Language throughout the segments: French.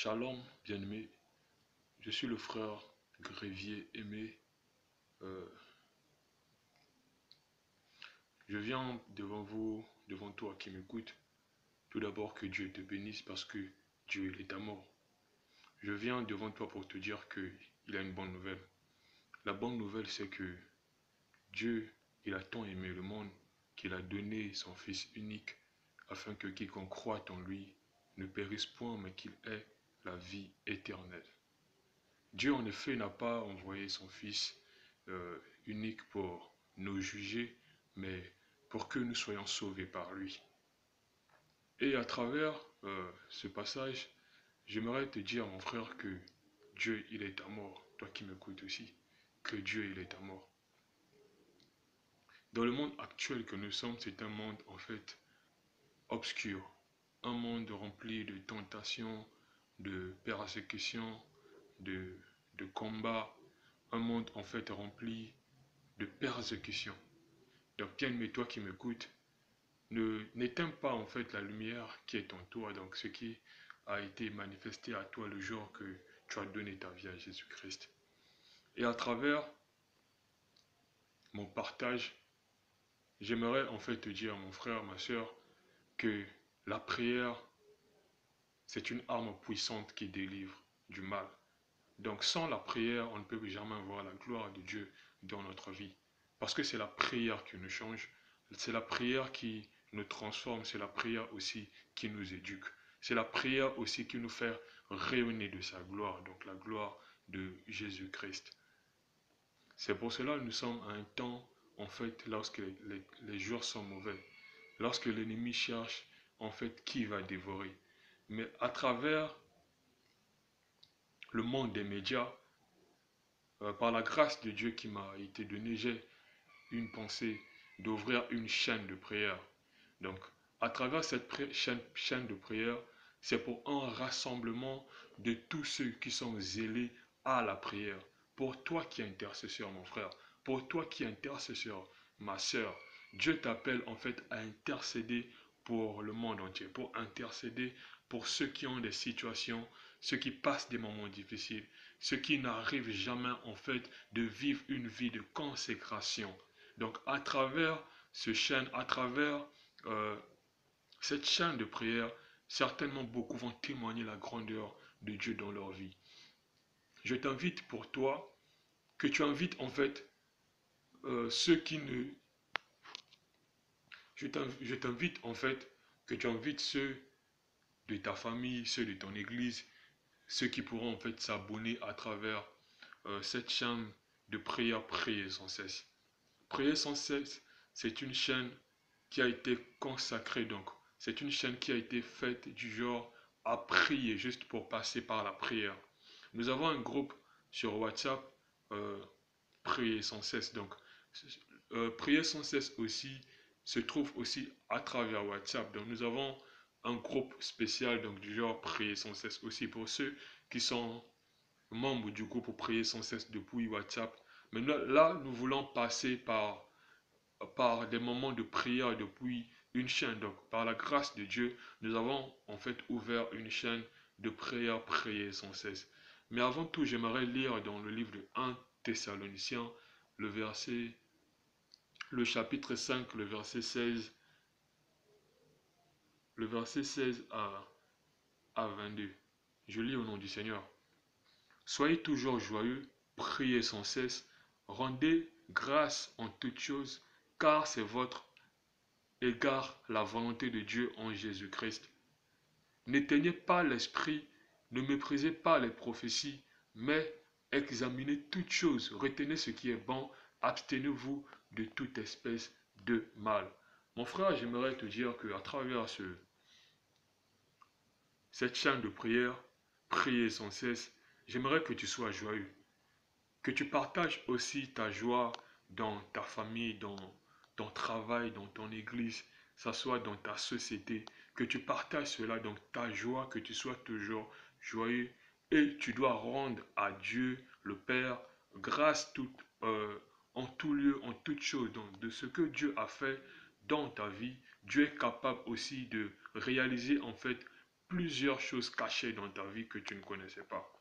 Shalom, bien-aimé, je suis le frère Grévier Aimé. Euh, je viens devant vous, devant toi qui m'écoute. Tout d'abord que Dieu te bénisse parce que Dieu il est à mort. Je viens devant toi pour te dire qu'il a une bonne nouvelle. La bonne nouvelle c'est que Dieu il a tant aimé le monde qu'il a donné son Fils unique afin que quiconque croit en lui ne périsse point mais qu'il ait la vie éternelle. Dieu en effet n'a pas envoyé son Fils unique pour nous juger, mais pour que nous soyons sauvés par lui. Et à travers ce passage, j'aimerais te dire, mon frère, que Dieu, il est à mort. Toi qui m'écoutes aussi, que Dieu, il est à mort. Dans le monde actuel que nous sommes, c'est un monde en fait obscur. Un monde rempli de tentations, de persécutions, de, de combats. Un monde en fait rempli de persécution. Donc bien-aimé, toi qui m'écoutes, n'éteins pas en fait la lumière qui est en toi, donc ce qui a été manifesté à toi le jour que tu as donné ta vie à Jésus-Christ. Et à travers mon partage, j'aimerais en fait te dire, mon frère, ma soeur, que la prière, c'est une arme puissante qui délivre du mal. Donc sans la prière, on ne peut jamais voir la gloire de Dieu dans notre vie. Parce que c'est la prière qui nous change, c'est la prière qui nous transforme, c'est la prière aussi qui nous éduque. C'est la prière aussi qui nous fait rayonner de sa gloire, donc la gloire de Jésus-Christ. C'est pour cela que nous sommes à un temps, en fait, lorsque les jours sont mauvais, lorsque l'ennemi cherche, en fait, qui va dévorer. Mais à travers le monde des médias, par la grâce de Dieu qui m'a été donnée, j'ai une pensée d'ouvrir une chaîne de prière. Donc, à travers cette chaîne de prière, c'est pour un rassemblement de tous ceux qui sont zélés à la prière. Pour toi qui es intercesseur, mon frère, pour toi qui es intercesseur, ma soeur, Dieu t'appelle en fait à intercéder pour le monde entier, pour intercéder pour ceux qui ont des situations, ceux qui passent des moments difficiles, ceux qui n'arrivent jamais en fait de vivre une vie de consécration. Donc à travers ce chaîne, à travers cette chaîne de prière, certainement beaucoup vont témoigner la grandeur de Dieu dans leur vie. Je t'invite pour toi, que tu invites en fait ceux qui ne... Je t'invite en fait que tu invites ceux de ta famille, ceux de ton église, ceux qui pourront en fait s'abonner à travers cette chaîne de prière, prier sans cesse. Prier sans cesse, c'est une chaîne qui a été consacrée, donc c'est une chaîne qui a été faite du genre à prier juste pour passer par la prière. Nous avons un groupe sur WhatsApp, prier sans cesse. Donc, prier sans cesse aussi se trouve aussi à travers WhatsApp. Donc, nous avons un groupe spécial, donc du genre prier sans cesse aussi pour ceux qui sont membres du groupe prier sans cesse depuis WhatsApp. Mais là, nous voulons passer par des moments de prière depuis une chaîne. Donc, par la grâce de Dieu, nous avons en fait ouvert une chaîne de prière, prier sans cesse. Mais avant tout, j'aimerais lire dans le livre de 1 Thessaloniciens, le chapitre 5, le verset 16 à 22. Je lis au nom du Seigneur. Soyez toujours joyeux, priez sans cesse, rendez grâce en toutes choses, car c'est votre égard la volonté de Dieu en Jésus-Christ. N'éteignez pas l'esprit, ne méprisez pas les prophéties, mais examinez toutes choses, retenez ce qui est bon, abstenez-vous de toute espèce de mal. Mon frère, j'aimerais te dire qu'à travers cette chaîne de prière, prier sans cesse, j'aimerais que tu sois joyeux, que tu partages aussi ta joie dans ta famille, dans ton travail, dans ton église, que ce soit dans ta société, que tu partages cela, donc ta joie, que tu sois toujours joyeux. Et tu dois rendre à Dieu, le Père, grâce en tout lieu, en toute chose. Donc de ce que Dieu a fait dans ta vie, Dieu est capable aussi de réaliser en fait plusieurs choses cachées dans ta vie que tu ne connaissais pas.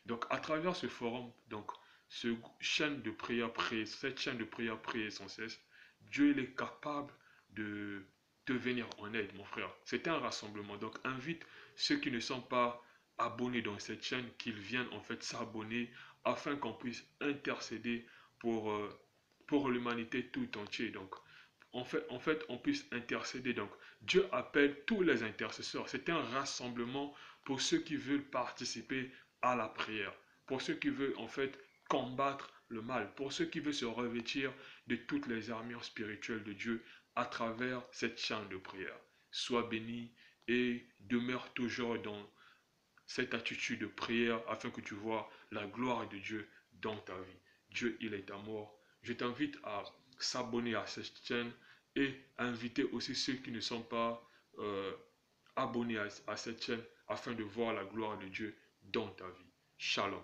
Donc, à travers ce forum, donc, cette chaîne de prière priée sans cesse, Dieu il est capable de te venir en aide, mon frère. C'est un rassemblement. Donc, invite ceux qui ne sont pas abonnés dans cette chaîne qu'ils viennent en fait s'abonner afin qu'on puisse intercéder pour, pour l'humanité tout entière. Donc, on puisse intercéder. Donc, Dieu appelle tous les intercesseurs. C'est un rassemblement pour ceux qui veulent participer à la prière, pour ceux qui veulent en fait combattre le mal, pour ceux qui veulent se revêtir de toutes les armures spirituelles de Dieu à travers cette chaîne de prière. Sois béni et demeure toujours dans cette attitude de prière afin que tu vois la gloire de Dieu dans ta vie. Dieu, il est amour. Je t'invite à s'abonner à cette chaîne et à inviter aussi ceux qui ne sont pas abonnés à cette chaîne afin de voir la gloire de Dieu dans ta vie. Shalom.